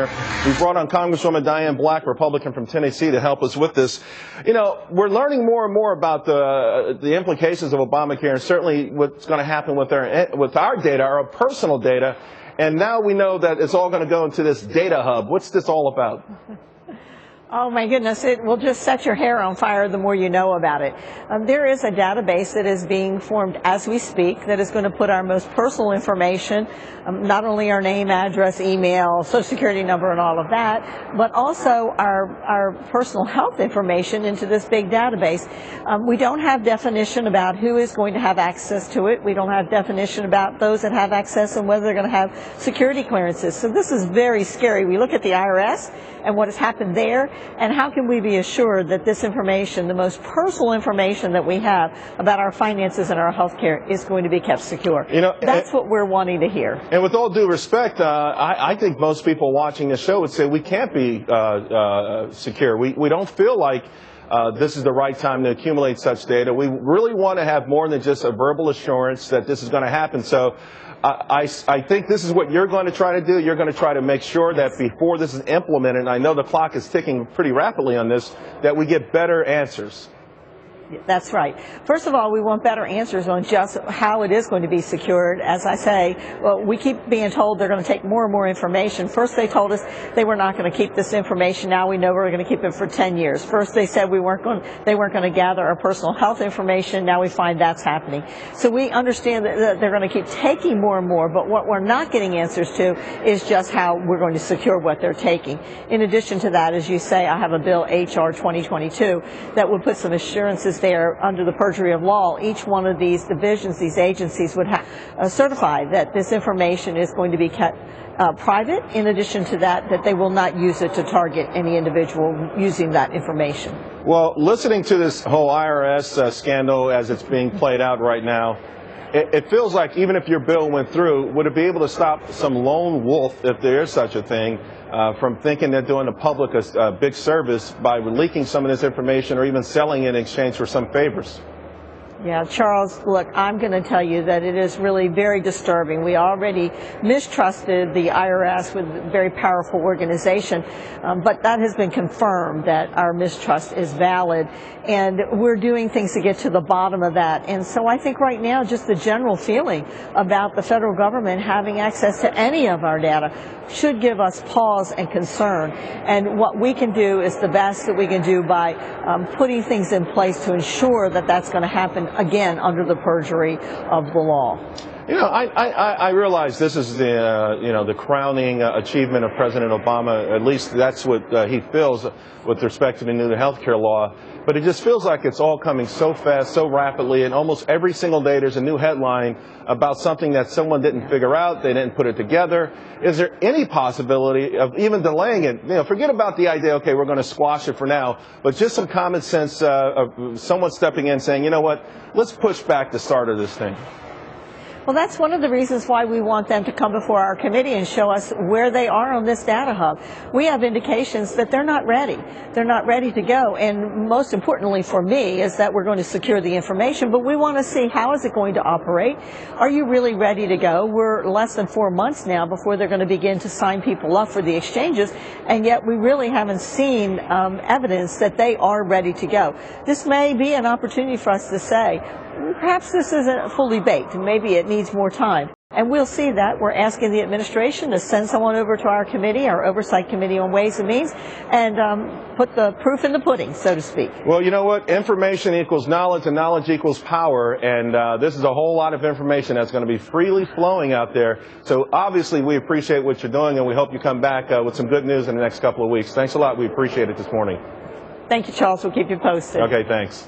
here. We brought on Congresswoman Diane Black, Republican from Tennessee, to help us with this. You know, we're learning more and more about the implications of Obamacare, and certainly what's going to happen with our data, our personal data. And now we know that it's all going to go into this data hub. What's this all about? Oh my goodness, it will just set your hair on fire the more you know about it. There is a database that is being formed as we speak that is going to put our most personal information, not only our name, address, email, social security number and all of that, but also our personal health information into this big database. We don't have definition about who is going to have access to it. We don't have definition about those that have access and whether they're going to have security clearances. So this is very scary. We look at the IRS and what has happened there. And how can we be assured that this information, the most personal information that we have about our finances and our health care, is going to be kept secure? You know, that's what we're wanting to hear. And with all due respect, I think most people watching this show would say we can't be secure. We don't feel like this is the right time to accumulate such data. We really want to have more than just a verbal assurance that this is going to happen. So I think this is what you're going to try to do. You're going to try to make sure that before this is implemented, and I know the clock is ticking pretty rapidly on this, that we get better answers. That's right. First of all, we want better answers on just how it is going to be secured. As I say, well, we keep being told they're going to take more and more information. First they told us they were not going to keep this information. Now we know we're going to keep it for 10 years. First they said they weren't going to gather our personal health information. Now we find that's happening. So we understand that they're going to keep taking more and more, but what we're not getting answers to is just how we're going to secure what they're taking. In addition to that, as you say, I have a bill, HR 2022, that would put some assurances there under the perjury of law. Each one of these divisions, these agencies would have certify that this information is going to be kept private. In addition to that, that they will not use it to target any individual using that information. Well, listening to this whole IRS scandal as it's being played out right now, it feels like even if your bill went through, would it be able to stop some lone wolf, if there is such a thing, from thinking they're doing the public a big service by leaking some of this information or even selling it in exchange for some favors? Yeah, Charles, look, I'm going to tell you that it is really very disturbing. We already mistrusted the IRS with a very powerful organization, but that has been confirmed that our mistrust is valid, and we're doing things to get to the bottom of that. And so I think right now just the general feeling about the federal government having access to any of our data should give us pause and concern. And what we can do is the best that we can do by putting things in place to ensure that that's going to happen again under the perjury of the law. You know, I realize this is the crowning achievement of President Obama. At least that's what he feels with respect to the new health care law. But it just feels like it's all coming so fast, so rapidly, and almost every single day there's a new headline about something that someone didn't figure out, they didn't put it together. Is there any possibility of even delaying it? You know, forget about the idea, okay, we're going to squash it for now, but just some common sense of someone stepping in saying, you know what, let's push back the start of this thing. Well, that's one of the reasons why we want them to come before our committee and show us where they are on this data hub. We have indications that they're not ready. They're not ready to go. And most importantly for me is that we're going to secure the information, but we want to see how is it going to operate. Are you really ready to go? We're less than 4 months now before they're going to begin to sign people up for the exchanges, and yet we really haven't seen evidence that they are ready to go. This may be an opportunity for us to say, perhaps this isn't fully baked, and maybe it needs more time. And we'll see that. We're asking the administration to send someone over to our committee, our Oversight Committee on Ways and Means, and put the proof in the pudding, so to speak. Well, you know what? Information equals knowledge, and knowledge equals power. And this is a whole lot of information that's going to be freely flowing out there. So obviously we appreciate what you're doing, and we hope you come back with some good news in the next couple of weeks. Thanks a lot. We appreciate it this morning. Thank you, Charles. We'll keep you posted. Okay, thanks.